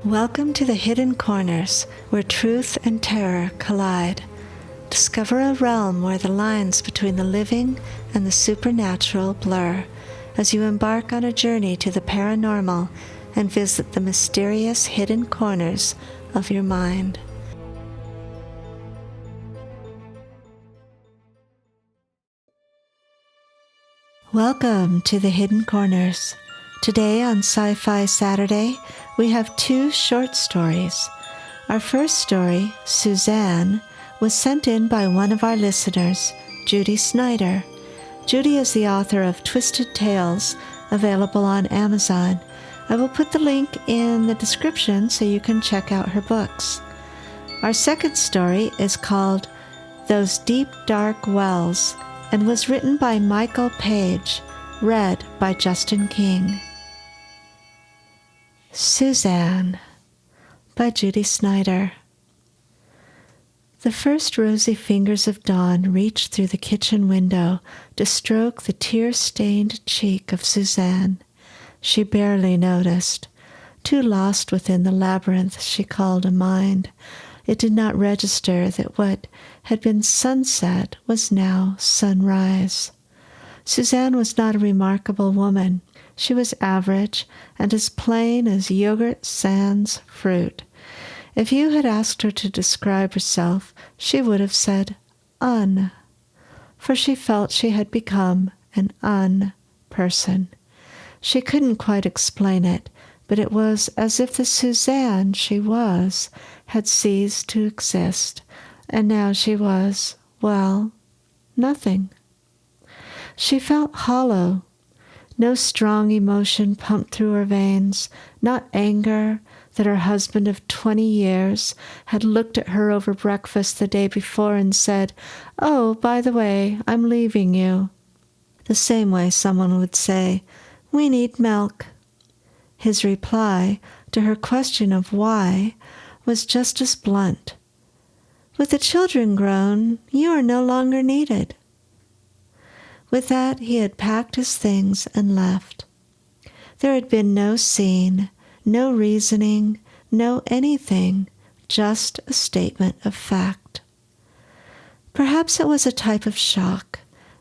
Welcome to the Hidden Corners, where truth and terror collide. Discover a realm where the lines between the living and the supernatural blur as you embark on a journey to the paranormal and visit the mysterious hidden corners of your mind. Welcome to the Hidden Corners. Today on Sci Fi Saturday, we have two short stories. Our first story, Suzanne, was sent in by one of our listeners, Judy Snyder. Judy is the author of Twisted Tales, available on Amazon. I will put the link in the description so you can check out her books. Our second story is called Those Deep Dark Wells and was written by Michael Page, read by Justin King. Suzanne by Judy Snyder. The first rosy fingers of dawn reached through the kitchen window to stroke the tear-stained cheek of Suzanne. She barely noticed. Too lost within the labyrinth she called a mind, it did not register that what had been sunset was now sunrise. Suzanne was not a remarkable woman. She was average and as plain as yogurt sans fruit. If you had asked her to describe herself, she would have said for she felt she had become an person. She couldn't quite explain it, but it was as if the Suzanne she was had ceased to exist, and now she was, well, nothing. She felt hollow. No strong emotion pumped through her veins, not anger that her husband of 20 years had looked at her over breakfast the day before and said, "Oh, by the way, I'm leaving you." The same way someone would say, "We need milk." His reply to her question of why was just as blunt. "With the children grown, you are no longer needed." With that, he had packed his things and left. There had been no scene, no reasoning, no anything, just a statement of fact. Perhaps it was a type of shock.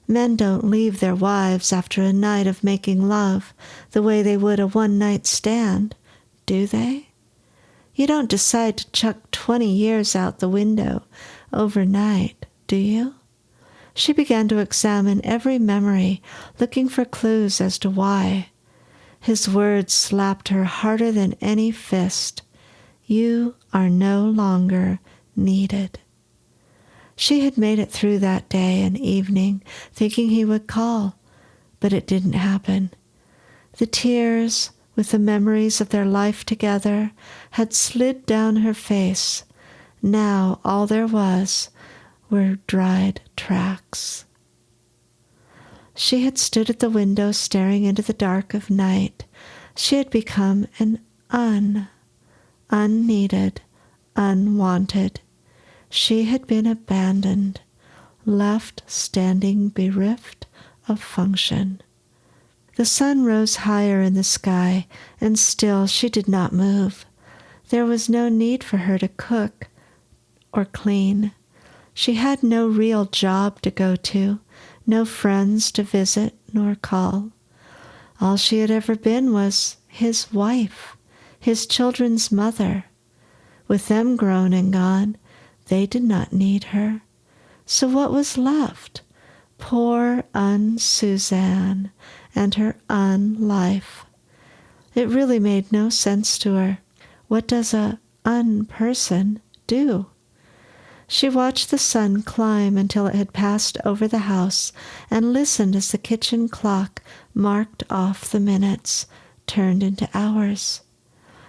Men don't leave their wives after a night of making love the way they would a one-night stand, do they? You don't decide to chuck 20 years out the window overnight, do you? She began to examine every memory, looking for clues as to why. His words slapped her harder than any fist. You are no longer needed. She had made it through that day and evening, thinking he would call, but it didn't happen. The tears, with the memories of their life together, had slid down her face. Now all there was were dried tracks. She had stood at the window staring into the dark of night. She had become an unneeded, unwanted. She had been abandoned, left standing bereft of function. The sun rose higher in the sky, and still she did not move. There was no need for her to cook or clean. She had no real job to go to, no friends to visit nor call. All she had ever been was his wife, his children's mother. With them grown and gone, they did not need her. So what was left? Poor Suzanne and her life. It really made no sense to her. What does a person do? She watched the sun climb until it had passed over the house and listened as the kitchen clock marked off the minutes, turned into hours.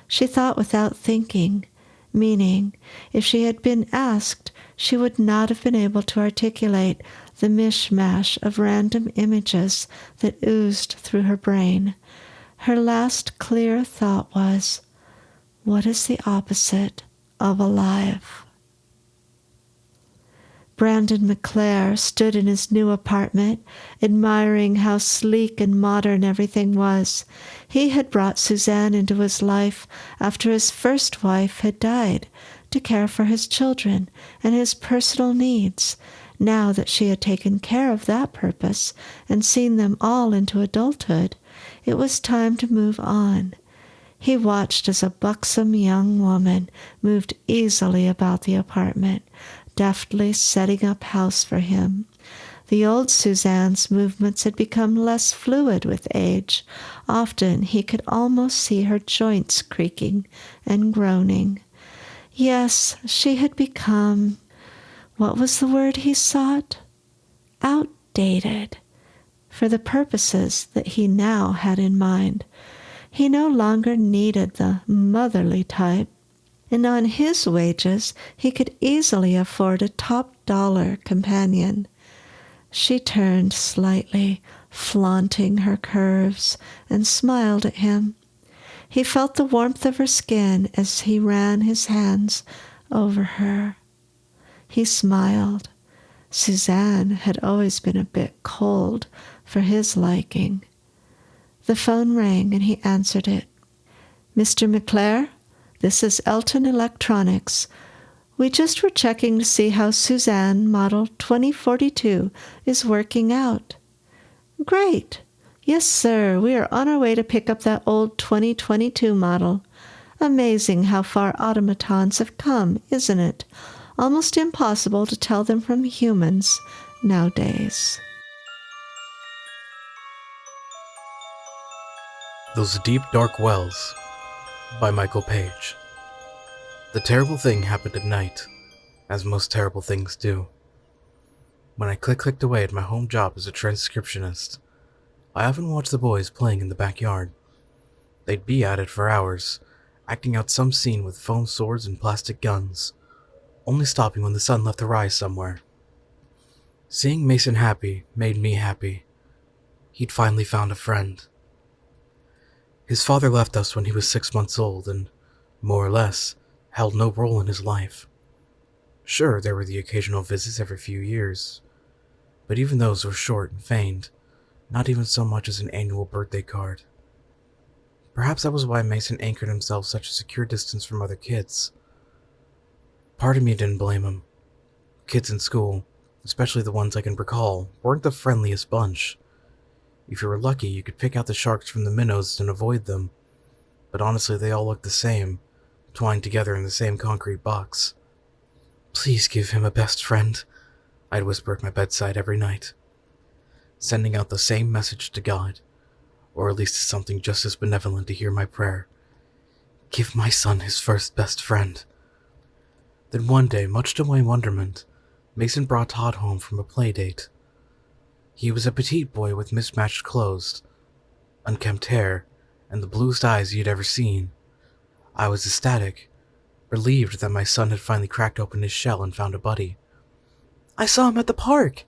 She thought without thinking, meaning, if she had been asked, she would not have been able to articulate the mishmash of random images that oozed through her brain. Her last clear thought was, what is the opposite of alive? Brandon McClare stood in his new apartment, admiring how sleek and modern everything was. He had brought Suzanne into his life after his first wife had died, to care for his children and his personal needs. Now that she had taken care of that purpose and seen them all into adulthood, it was time to move on. He watched as a buxom young woman moved easily about the apartment, deftly setting up house for him. The old Suzanne's movements had become less fluid with age. Often he could almost see her joints creaking and groaning. Yes, she had become, what was the word he sought? Outdated, for the purposes that he now had in mind. He no longer needed the motherly type, and on his wages he could easily afford a top-dollar companion. She turned slightly, flaunting her curves, and smiled at him. He felt the warmth of her skin as he ran his hands over her. He smiled. Suzanne had always been a bit cold for his liking. The phone rang and he answered it. "Mr. McClare, this is Elton Electronics. We just were checking to see how Suzanne Model 2042 is working out." "Great. Yes, sir, we are on our way to pick up that old 2022 model. Amazing how far automatons have come, isn't it? Almost impossible to tell them from humans nowadays." Those Deep Dark Wells by Michael Page. The terrible thing happened at night, as most terrible things do. When I clicked away at my home job as a transcriptionist, I often watched the boys playing in the backyard. They'd be at it for hours, acting out some scene with foam swords and plastic guns, only stopping when the sun left the rise somewhere. Seeing Mason happy made me happy. He'd finally found a friend. His father left us when he was 6 months old and, more or less, held no role in his life. Sure, there were the occasional visits every few years, but even those were short and feigned, not even so much as an annual birthday card. Perhaps that was why Mason anchored himself such a secure distance from other kids. Part of me didn't blame him. Kids in school, especially the ones I can recall, weren't the friendliest bunch. If you were lucky, you could pick out the sharks from the minnows and avoid them, but honestly they all looked the same, twined together in the same concrete box. "Please give him a best friend," I'd whisper at my bedside every night, sending out the same message to God, or at least to something just as benevolent to hear my prayer. Give my son his first best friend. Then one day, much to my wonderment, Mason brought Todd home from a play date. He was a petite boy with mismatched clothes, unkempt hair, and the bluest eyes you'd ever seen. I was ecstatic, relieved that my son had finally cracked open his shell and found a buddy. "I saw him at the park,"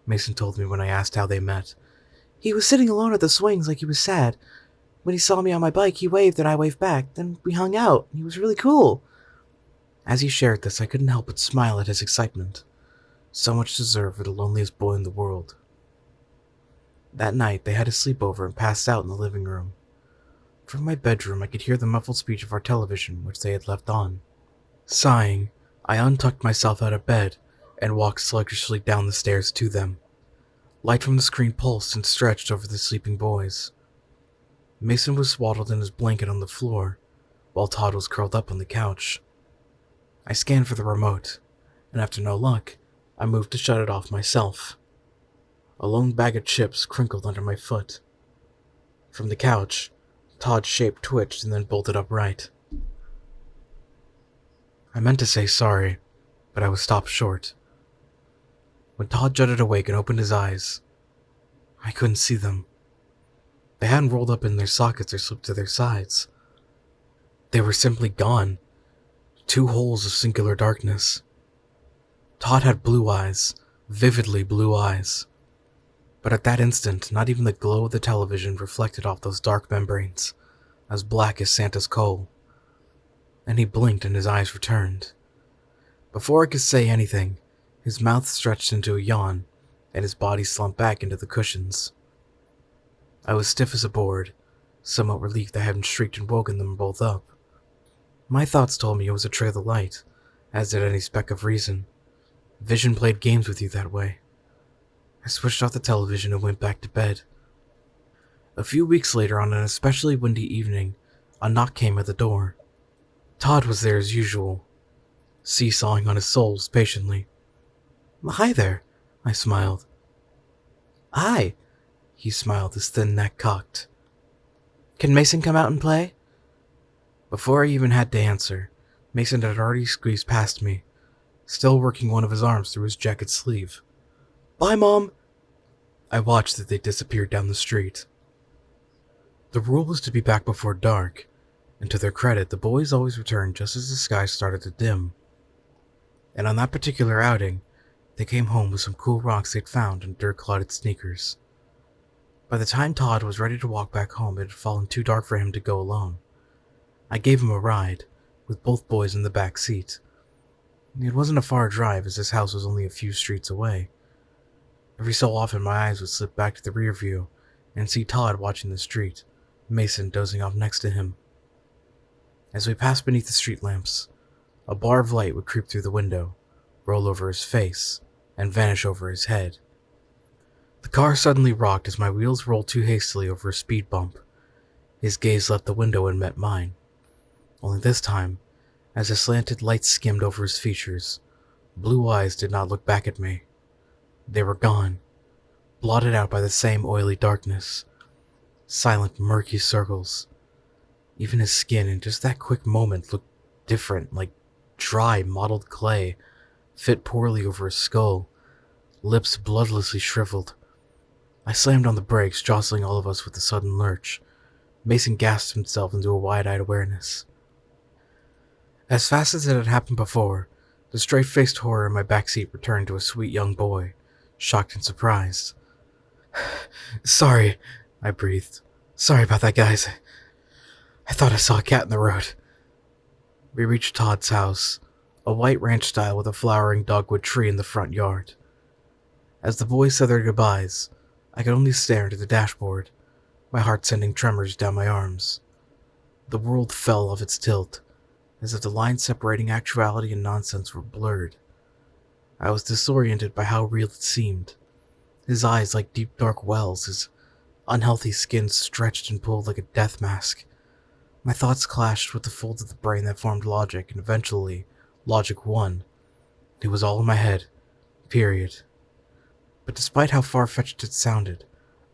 Mason told me when I asked how they met. "He was sitting alone at the swings like he was sad. When he saw me on my bike, he waved and I waved back. Then we hung out. He was really cool." As he shared this, I couldn't help but smile at his excitement. So much deserved for the loneliest boy in the world. That night, they had a sleepover and passed out in the living room. From my bedroom, I could hear the muffled speech of our television, which they had left on. Sighing, I untucked myself out of bed and walked sluggishly down the stairs to them. Light from the screen pulsed and stretched over the sleeping boys. Mason was swaddled in his blanket on the floor, while Todd was curled up on the couch. I scanned for the remote, and after no luck, I moved to shut it off myself. A lone bag of chips crinkled under my foot. From the couch, Todd's shape twitched and then bolted upright. I meant to say sorry, but I was stopped short. When Todd jutted awake and opened his eyes, I couldn't see them. They hadn't rolled up in their sockets or slipped to their sides. They were simply gone. 2 holes of singular darkness. Todd had blue eyes, vividly blue eyes. But at that instant, not even the glow of the television reflected off those dark membranes, as black as Santa's coal. And he blinked and his eyes returned. Before I could say anything, His mouth stretched into a yawn, and his body slumped back into the cushions. I was stiff as a board, somewhat relieved that I hadn't shrieked and woken them both up. My thoughts told me it was a trail of light, as did any speck of reason. Vision played games with you that way. I switched off the television and went back to bed. A few weeks later, on an especially windy evening, a knock came at the door. Todd was there as usual, seesawing on his soles patiently. "Hi there," I smiled. "Hi," he smiled, his thin neck cocked. "Can Mason come out and play?" Before I even had to answer, Mason had already squeezed past me, still working one of his arms through his jacket sleeve. "Bye, Mom!" I watched as they disappeared down the street. The rule was to be back before dark, and to their credit, the boys always returned just as the sky started to dim. And on that particular outing, they came home with some cool rocks they'd found in dirt-clotted sneakers. By the time Todd was ready to walk back home, it had fallen too dark for him to go alone. I gave him a ride, with both boys in the back seat. It wasn't a far drive, as his house was only a few streets away. Every so often my eyes would slip back to the rear view and see Todd watching the street, Mason dozing off next to him. As we passed beneath the street lamps, a bar of light would creep through the window, roll over his face, and vanish over his head. The car suddenly rocked as my wheels rolled too hastily over a speed bump. His gaze left the window and met mine. Only this time, as the slanted light skimmed over his features, blue eyes did not look back at me. They were gone, blotted out by the same oily darkness. Silent, murky circles. Even his skin, in just that quick moment, looked different, like dry, mottled clay, fit poorly over his skull, lips bloodlessly shriveled. I slammed on the brakes, jostling all of us with a sudden lurch. Mason gasped himself into a wide-eyed awareness. As fast as it had happened before, the straight-faced horror in my backseat returned to a sweet young boy, shocked and surprised. "Sorry," I breathed. "Sorry about that, guys. I thought I saw a cat in the road." We reached Todd's house, a white ranch style with a flowering dogwood tree in the front yard. As the boys said their goodbyes, I could only stare into the dashboard, my heart sending tremors down my arms. The world fell off its tilt, as if the lines separating actuality and nonsense were blurred. I was disoriented by how real it seemed. His eyes like deep dark wells, his unhealthy skin stretched and pulled like a death mask. My thoughts clashed with the folds of the brain that formed logic, and eventually, logic won. It was all in my head. Period. But despite how far-fetched it sounded,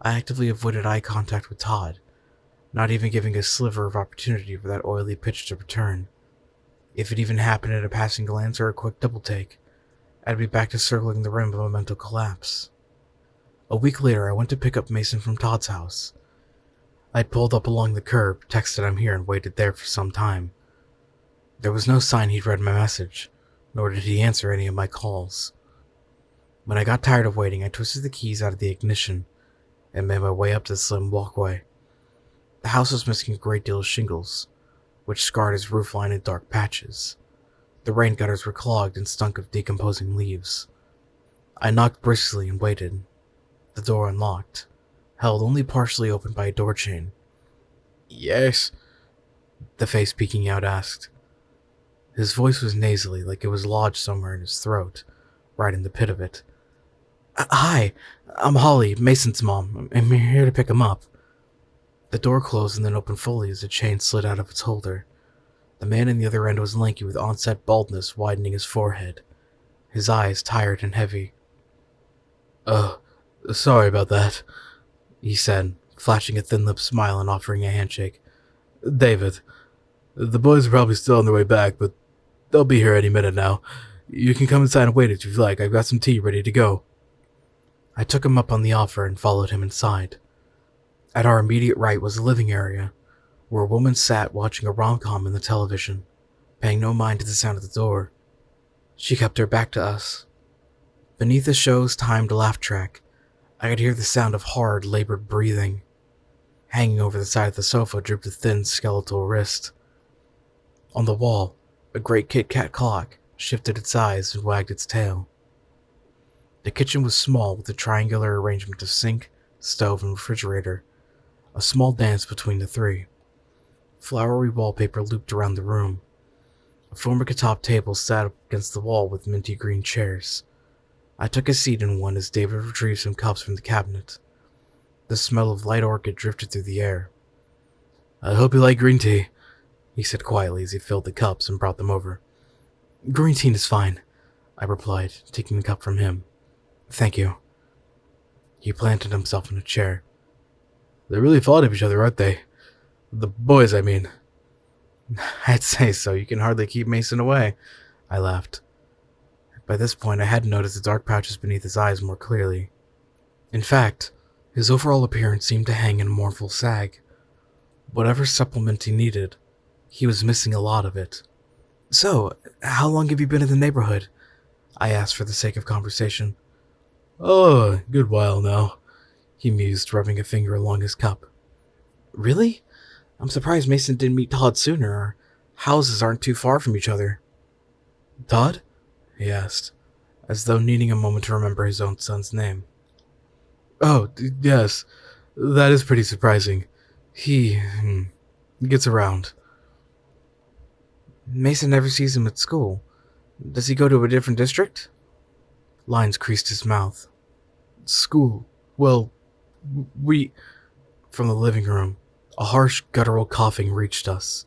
I actively avoided eye contact with Todd, not even giving a sliver of opportunity for that oily pitch to return. If it even happened at a passing glance or a quick double-take, I'd be back to circling the rim of a mental collapse. A week later, I went to pick up Mason from Todd's house. I'd pulled up along the curb, texted I'm here, and waited there for some time. There was no sign he'd read my message, nor did he answer any of my calls. When I got tired of waiting, I twisted the keys out of the ignition and made my way up the slim walkway. The house was missing a great deal of shingles, which scarred its roofline in dark patches. The rain gutters were clogged and stunk of decomposing leaves. I knocked briskly and waited. The door unlocked, held only partially open by a door chain. "Yes?" the face peeking out asked. His voice was nasally, like it was lodged somewhere in his throat, right in the pit of it. "Hi, I'm Holly, Mason's mom. I'm here to pick him up." The door closed and then opened fully as the chain slid out of its holder. The man in the other end was lanky with onset baldness widening his forehead, his eyes tired and heavy. Sorry about that," he said, flashing a thin-lipped smile and offering a handshake. "David, the boys are probably still on their way back, but they'll be here any minute now. You can come inside and wait if you'd like. I've got some tea ready to go." I took him up on the offer and followed him inside. At our immediate right was the living area, where a woman sat watching a rom-com in the television, paying no mind to the sound of the door. She kept her back to us. Beneath the show's timed laugh track, I could hear the sound of hard, labored breathing. Hanging over the side of the sofa drooped a thin, skeletal wrist. On the wall, a great Kit Kat clock shifted its eyes and wagged its tail. The kitchen was small with a triangular arrangement of sink, stove, and refrigerator, a small dance between the three. Flowery wallpaper looped around the room. A formica top table sat up against the wall with minty green chairs. I took a seat in one as David retrieved some cups from the cabinet. The smell of light orchid drifted through the air. "I hope you like green tea," he said quietly as he filled the cups and brought them over. "Green tea is fine," I replied, taking the cup from him. "Thank you." He planted himself in a chair. "They're really fond of each other, aren't they? The boys, I mean." "I'd say so. You can hardly keep Mason away," I laughed. By this point, I had noticed the dark pouches beneath his eyes more clearly. In fact, his overall appearance seemed to hang in a mournful sag. Whatever supplement he needed, he was missing a lot of it. "So, how long have you been in the neighborhood?" I asked for the sake of conversation. "Oh, a good while now," he mused, rubbing a finger along his cup. "Really? I'm surprised Mason didn't meet Todd sooner. Our houses aren't too far from each other." "Todd?" he asked, as though needing a moment to remember his own son's name. "Oh, yes, that is pretty surprising. He gets around." "Mason never sees him at school. Does he go to a different district?" Lines creased his mouth. "School? Well, we..." From the living room, a harsh, guttural coughing reached us.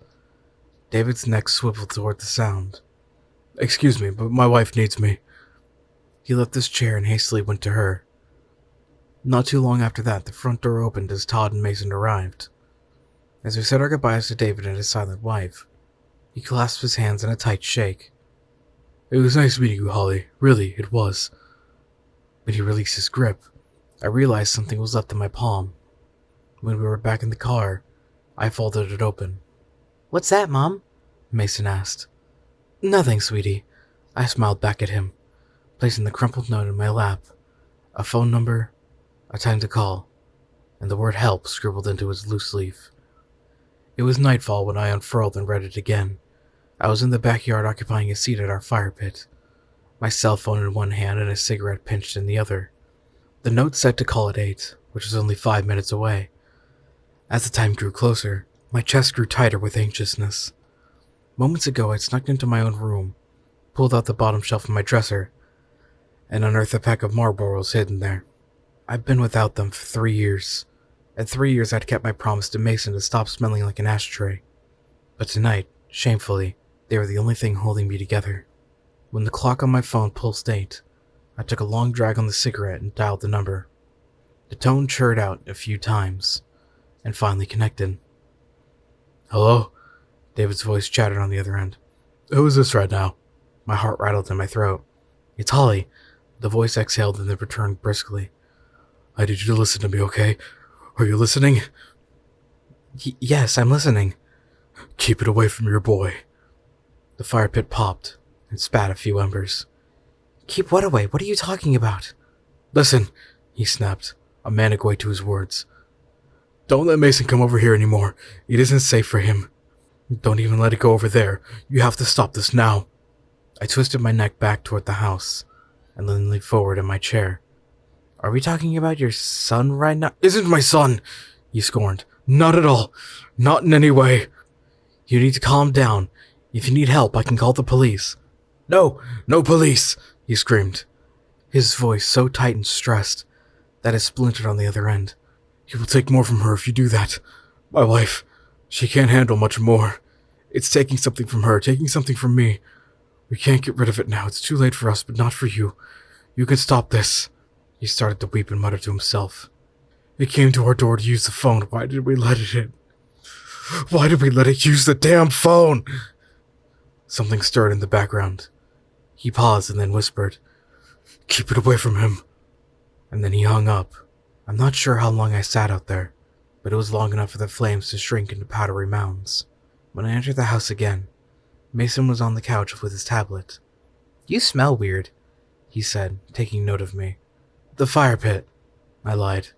David's neck swiveled toward the sound. "Excuse me, but my wife needs me." He left his chair and hastily went to her. Not too long after that, the front door opened as Todd and Mason arrived. As we said our goodbyes to David and his silent wife, he clasped his hands in a tight shake. "It was nice meeting you, Holly. Really, it was." When he released his grip, I realized something was left in my palm. When we were back in the car, I folded it open. "What's that, Mom?" Mason asked. "Nothing, sweetie." I smiled back at him, placing the crumpled note in my lap. A phone number, a time to call, and the word help scribbled into his loose leaf. It was nightfall when I unfurled and read it again. I was in the backyard occupying a seat at our fire pit, my cell phone in one hand and a cigarette pinched in the other. The note said to call at 8, which was only 5 minutes away. As the time grew closer, my chest grew tighter with anxiousness. Moments ago, I'd snuck into my own room, pulled out the bottom shelf of my dresser, and unearthed a pack of Marlboros hidden there. I'd been without them for 3 years. At 3 years, I'd kept my promise to Mason to stop smelling like an ashtray. But tonight, shamefully, they were the only thing holding me together. When the clock on my phone pulsed 8, I took a long drag on the cigarette and dialed the number. The tone churred out a few times, and finally connected. "Hello?" David's voice chattered on the other end. "Who is this right now?" My heart rattled in my throat. "It's Holly." The voice exhaled and then returned briskly. "I need you to listen to me, okay? Are you listening?" Yes, I'm listening." "Keep it away from your boy." The fire pit popped and spat a few embers. "Keep what away? What are you talking about?" "Listen," he snapped, a manic weight to his words. "Don't let Mason come over here anymore. It isn't safe for him. Don't even let it go over there. You have to stop this now." I twisted my neck back toward the house, and then leaned forward in my chair. "Are we talking about your son right now?" "Isn't my son," he scorned. "Not at all. Not in any way." "You need to calm down. If you need help, I can call the police." "No, no police," he screamed, his voice so tight and stressed that it splintered on the other end. "You will take more from her if you do that. My wife, she can't handle much more. It's taking something from her, taking something from me. We can't get rid of it now. It's too late for us, but not for you. You can stop this." He started to weep and muttered to himself. "It came to our door to use the phone. Why did we let it in? Why did we let it use the damn phone?" Something stirred in the background. He paused and then whispered, "Keep it away from him." And then he hung up. I'm not sure how long I sat out there, but it was long enough for the flames to shrink into powdery mounds. When I entered the house again, Mason was on the couch with his tablet. "You smell weird," he said, taking note of me. "The fire pit," I lied,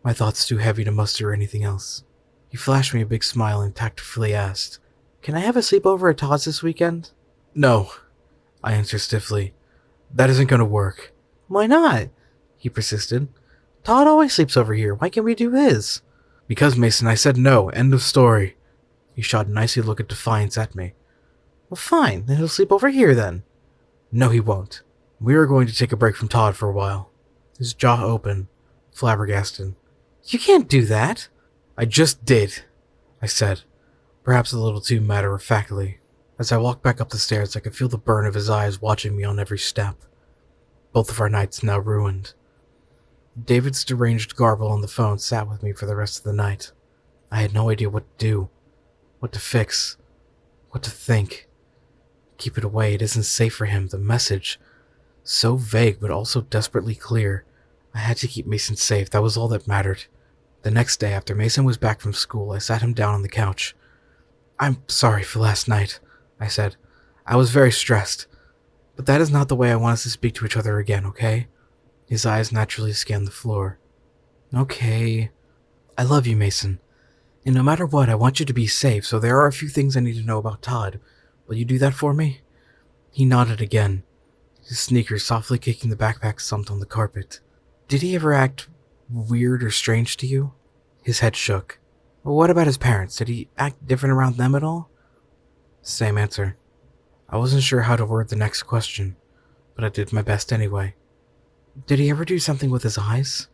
my thoughts too heavy to muster anything else. He flashed me a big smile and tactfully asked, "Can I have a sleepover at Todd's this weekend?" "No," I answered stiffly. "That isn't going to work. Why not? He persisted. Todd always sleeps over here. Why can't we do his? Because, Mason, I said no. End of story. He shot an icy look of defiance at me. Well, fine. Then he'll sleep over here, then. No, he won't. We are going to take a break from Todd for a while. His jaw open, flabbergasted. You can't do that. I just did, I said, perhaps a little too matter-of-factly. As I walked back up the stairs, I could feel the burn of his eyes watching me on every step. Both of our nights now ruined. David's deranged garble on the phone sat with me for the rest of the night. I had no idea what to do, what to fix, what to think. Keep it away, it isn't safe for him. The message, so vague but also desperately clear. I had to keep Mason safe, that was all that mattered. The next day, after Mason was back from school, I sat him down on the couch. I'm sorry for last night, I said. I was very stressed. But that is not the way I want us to speak to each other again, okay? His eyes naturally scanned the floor. Okay. I love you, Mason. And no matter what, I want you to be safe, so there are a few things I need to know about Todd. Will you do that for me? He nodded again. His sneakers softly kicking the backpack slumped on the carpet. Did he ever act weird or strange to you? His head shook. Well, what about his parents? Did he act different around them at all? Same answer. I wasn't sure how to word the next question, but I did my best anyway. Did he ever do something with his eyes?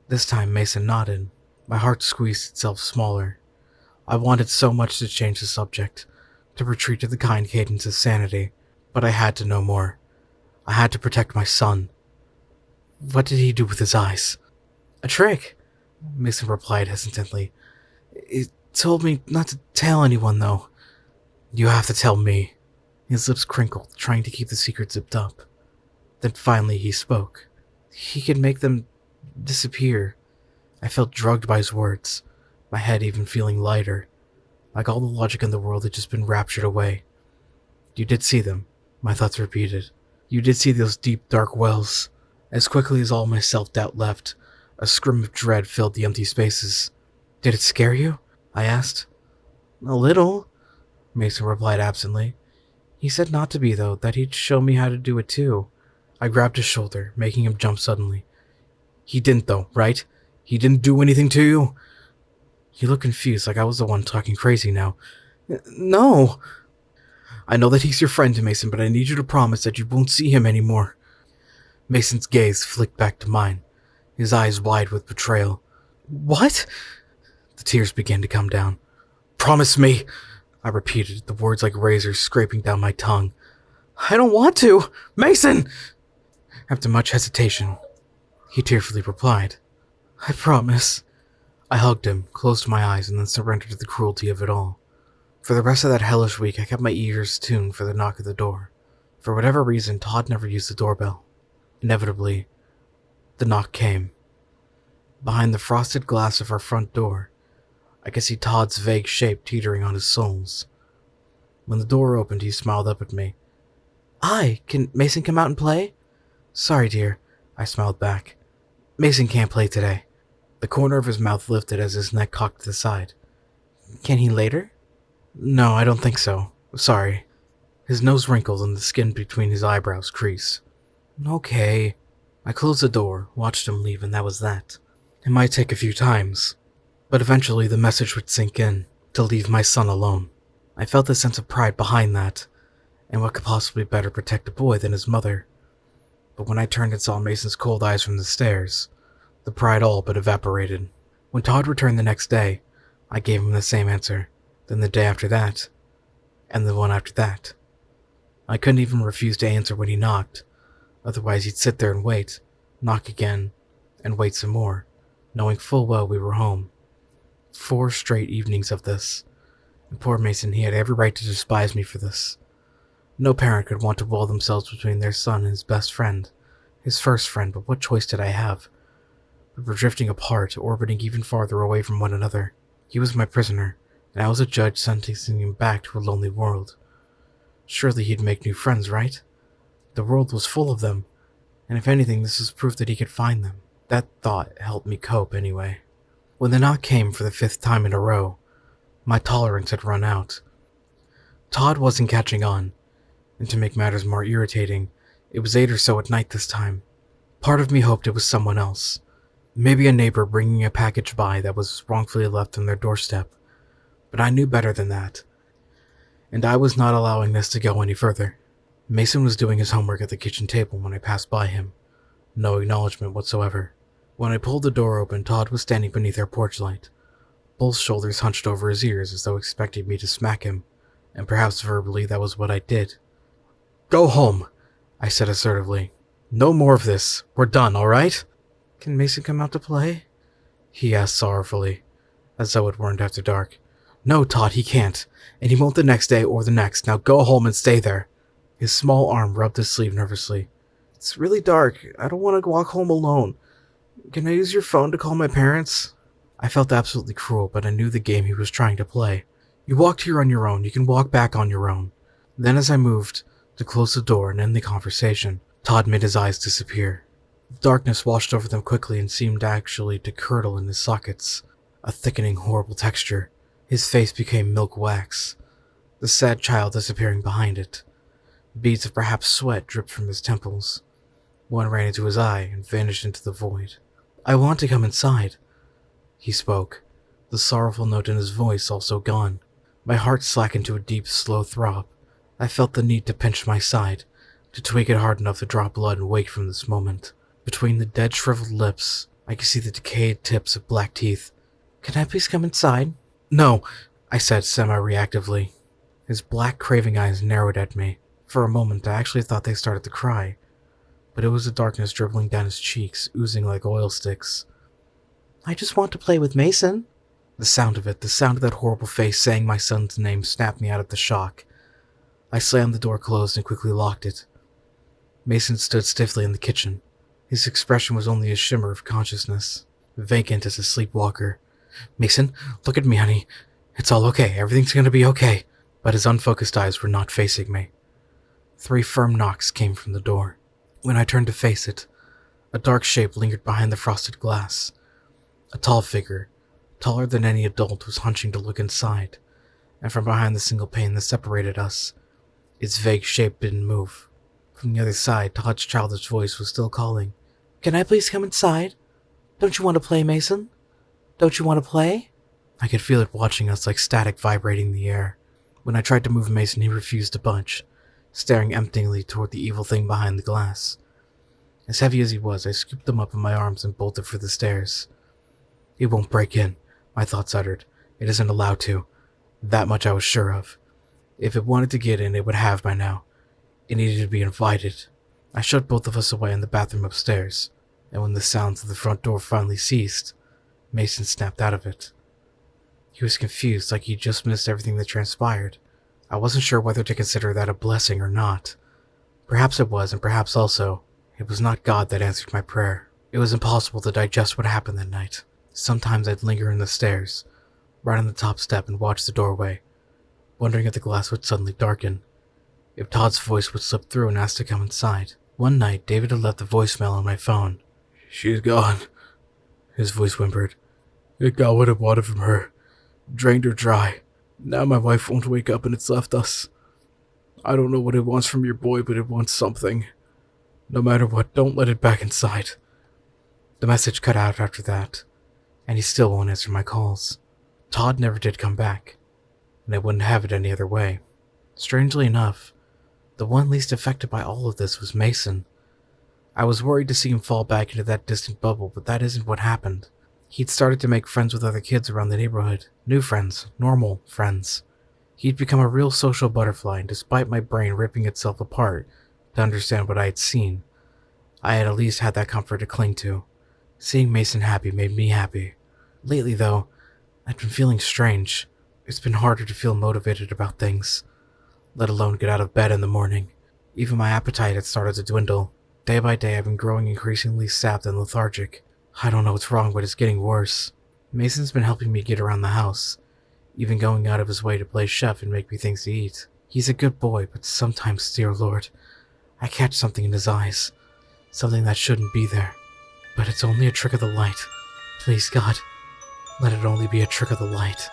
This time Mason nodded. My heart squeezed itself smaller. I wanted so much to change the subject, to retreat to the kind cadence of sanity, but I had to know more. I had to protect my son. What did he do with his eyes? A trick, Mason replied hesitantly. He told me not to tell anyone, though. You have to tell me. His lips crinkled, trying to keep the secret zipped up. Then finally he spoke. He could make them disappear. I felt drugged by his words, my head even feeling lighter. Like all the logic in the world had just been raptured away. You did see them, my thoughts repeated. You did see those deep, dark wells. As quickly as all my self-doubt left, a scream of dread filled the empty spaces. Did it scare you? I asked. A little, Mason replied absently. He said not to be, though, that he'd show me how to do it too. I grabbed his shoulder, making him jump suddenly. He didn't, though, right? He didn't do anything to you? He looked confused, like I was the one talking crazy now. No. I know that he's your friend, Mason, but I need you to promise that you won't see him anymore. Mason's gaze flicked back to mine, his eyes wide with betrayal. What? The tears began to come down. Promise me, I repeated, the words like razors scraping down my tongue. I don't want to! Mason! After much hesitation, he tearfully replied, I promise. I hugged him, closed my eyes, and then surrendered to the cruelty of it all. For the rest of that hellish week, I kept my ears tuned for the knock at the door. For whatever reason, Todd never used the doorbell. Inevitably, the knock came. Behind the frosted glass of our front door, I could see Todd's vague shape teetering on his soles. When the door opened, he smiled up at me. Hi, can Mason come out and play? Sorry, dear, I smiled back. Mason can't play today. The corner of his mouth lifted as his neck cocked to the side. Can he later? No, I don't think so. Sorry. His nose wrinkled and the skin between his eyebrows creased. Okay. I closed the door, watched him leave, and that was that. It might take a few times, but eventually the message would sink in, to leave my son alone. I felt a sense of pride behind that, and what could possibly better protect a boy than his mother. But when I turned and saw Mason's cold eyes from the stairs, the pride all but evaporated. When Todd returned the next day, I gave him the same answer, then the day after that, and the one after that. I couldn't even refuse to answer when he knocked, otherwise he'd sit there and wait, knock again, and wait some more, knowing full well we were home. 4 straight evenings of this, and poor Mason, he had every right to despise me for this. No parent could want to wall themselves between their son and his best friend, his first friend, but what choice did I have? We were drifting apart, orbiting even farther away from one another. He was my prisoner, and I was a judge sentencing him back to a lonely world. Surely he'd make new friends, right? The world was full of them, and if anything, this was proof that he could find them. That thought helped me cope anyway. When the knock came for the 5th time in a row, my tolerance had run out. Todd wasn't catching on, and to make matters more irritating, it was 8 or so at night this time. Part of me hoped it was someone else. Maybe a neighbor bringing a package by that was wrongfully left on their doorstep. But I knew better than that, and I was not allowing this to go any further. Mason was doing his homework at the kitchen table when I passed by him. No acknowledgement whatsoever. When I pulled the door open, Todd was standing beneath our porch light, both shoulders hunched over his ears as though expecting me to smack him, and perhaps verbally that was what I did. "Go home," I said assertively. "No more of this. We're done, all right?" "Can Mason come out to play?" he asked sorrowfully, as though it weren't after dark. "No, Todd, he can't, and he won't the next day or the next. Now go home and stay there." His small arm rubbed his sleeve nervously. "It's really dark. I don't want to walk home alone. Can I use your phone to call my parents?" I felt absolutely cruel, but I knew the game he was trying to play. "You walked here on your own. You can walk back on your own." Then as I moved to close the door and end the conversation, Todd made his eyes disappear. Darkness washed over them quickly and seemed actually to curdle in his sockets, a thickening, horrible texture. His face became milk wax, the sad child disappearing behind it. Beads of perhaps sweat dripped from his temples. One ran into his eye and vanished into the void. "I want to come inside," he spoke, the sorrowful note in his voice also gone. My heart slackened to a deep, slow throb. I felt the need to pinch my side, to tweak it hard enough to draw blood and wake from this moment. Between the dead, shriveled lips, I could see the decayed tips of black teeth. "Can I please come inside?" "No," I said semi-reactively. His black, craving eyes narrowed at me. For a moment, I actually thought they started to cry, but it was the darkness dribbling down his cheeks, oozing like oil sticks. "I just want to play with Mason." The sound of it, the sound of that horrible face saying my son's name, snapped me out of the shock. I slammed the door closed and quickly locked it. Mason stood stiffly in the kitchen. His expression was only a shimmer of consciousness, vacant as a sleepwalker. "Mason, look at me, honey. It's all okay. Everything's gonna be okay." But his unfocused eyes were not facing me. 3 firm knocks came from the door. When I turned to face it, a dark shape lingered behind the frosted glass. A tall figure, taller than any adult, was hunching to look inside, and from behind the single pane that separated us, its vague shape didn't move. From the other side, Todd's childish voice was still calling. "Can I please come inside? Don't you want to play, Mason? Don't you want to play?" I could feel it watching us like static vibrating the air. When I tried to move Mason, he refused to budge, staring emptily toward the evil thing behind the glass. As heavy as he was, I scooped him up in my arms and bolted for the stairs. "It won't break in," my thoughts uttered. "It isn't allowed to. That much I was sure of. If it wanted to get in, it would have by now. It needed to be invited." I shut both of us away in the bathroom upstairs, and when the sounds of the front door finally ceased, Mason snapped out of it. He was confused, like he'd just missed everything that transpired. I wasn't sure whether to consider that a blessing or not. Perhaps it was, and perhaps also, it was not God that answered my prayer. It was impossible to digest what happened that night. Sometimes I'd linger in the stairs, right on the top step, and watch the doorway, wondering if the glass would suddenly darken, if Todd's voice would slip through and ask to come inside. One night, David had left a voicemail on my phone. "She's gone," his voice whimpered. "It got what it wanted from her. Drained her dry. Now my wife won't wake up and it's left us. I don't know what it wants from your boy, but it wants something. No matter what, don't let it back inside." The message cut out after that, and he still won't answer my calls. Todd never did come back, and I wouldn't have it any other way. Strangely enough, the one least affected by all of this was Mason. I was worried to see him fall back into that distant bubble, but that isn't what happened. He'd started to make friends with other kids around the neighborhood. New friends, normal friends. He'd become a real social butterfly, and despite my brain ripping itself apart to understand what I had seen, I had at least had that comfort to cling to. Seeing Mason happy made me happy. Lately, though, I'd been feeling strange. It's been harder to feel motivated about things, let alone get out of bed in the morning. Even my appetite had started to dwindle. Day by day, I've been growing increasingly sapped and lethargic. I don't know what's wrong, but it's getting worse. Mason's been helping me get around the house, even going out of his way to play chef and make me things to eat. He's a good boy, but sometimes, dear Lord, I catch something in his eyes, something that shouldn't be there. But it's only a trick of the light. Please, God, let it only be a trick of the light.